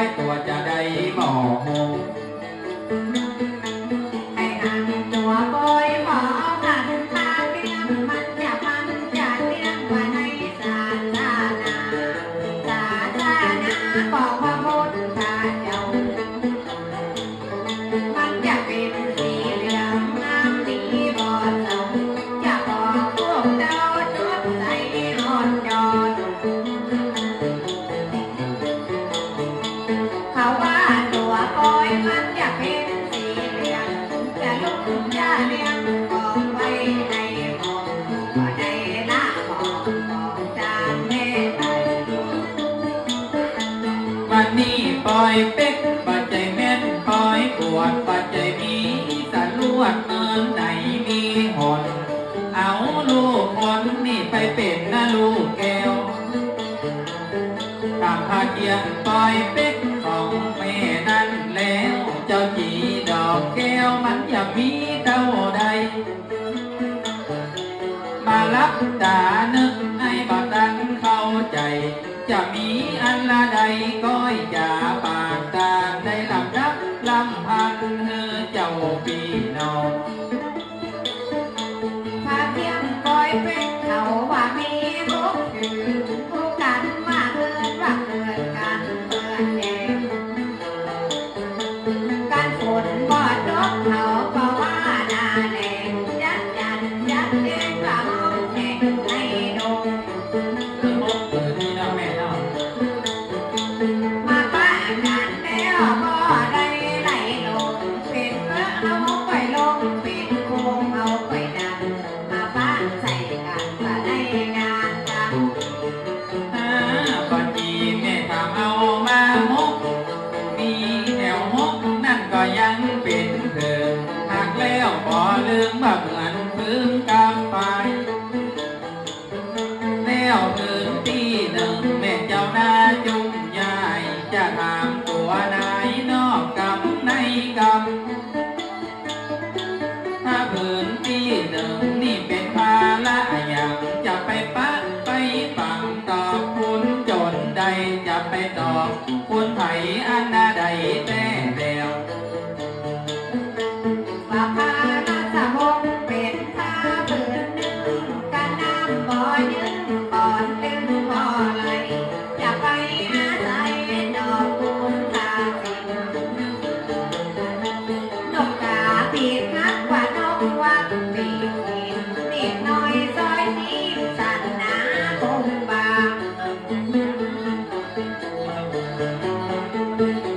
อยตัวจะได้หมอหงไอ้หันตัวบอยหมอหันตาเลี้ยงมันจะเลี้ยงว่าในศาสนาบอกว่าพุทธเจ้ามันจะเป็นสีเหลืองน้ำดีบ่เจ้าจะบอกพวกเจ้าจุดใส่หอดจอดเขาว่าตัวบอยมันจะเป็นสีเหลืองจะลุกจะเลี้ยงบอกไว้ในบอกว่าในหน้าบอกจานแม่ไทยวันนี้ปล่อยเป็กปัจจัยแม่นปล่อยปวดปัจจัยมีสะลวดเมืองไหนมีหนเอาลูกคนนี่ไปเป็นนะลูกแก้วตามพาเกียนปล่อยเป็กของแม่นั้นแล้วเจ้าจีดอกแก้วมันอย่ามีเท่าใดมารับตานึกให้บ่ดันเข้าใจจะมีอันละใดก้อยจะปากตาได้ลำดับลำพันเฮือเจ้าพี่น้องพาเทียมปล่อยเป็ดเขาว่ามีทุกคือทุกกันว่าเกินกันเพื่อนเองการฝนบอดรถเขาก็ว่าหน้าแดงยัดเล่นกระห้องแดงในดงมาป้ากันแล้วก็ได้ไหลลงเป็นเมื่อเอาไปลงเป็นโค้งเอาไปดันมาป้าใส่กันก็ได้งานกัน ปัจจีแม่ทำเอามาหกมีแถวหกนั่นก็ยังเป็นเธอหากแล้วบ่ลืมว่าเหมือนฟื้นกำไปแล้วถึงที่หนึ่งแม่เจ้าหน้าจุ่มใหญ่จะถามตัวนายนอกกำในกำถ้าพื้นที่หนึ่งนี่เป็นภาระอย่างจะไปปะไปฝังตอบคุณจนใดจะไปตอบคุณไผอันนาใดแต่แล้วว่าพาราสะบงเป็นท่าเปืนหนึ่งกันน้ำบ่อยืนก่อนดึงบ่อไหลจะไปอาศัยดอกคูณตาสิงนกกาปีกนักว่านกวักปีกนิดหน่อยซอยนี้สันนาคงบาง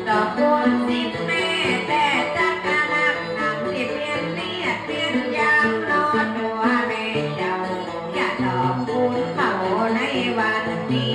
ดอกคูณสิบแม่แต่จักรนักนำสิเพียนเลียดเพียนยางนอนดัวแม่เจ้าอย่าดอกคูณเขาในวันนี้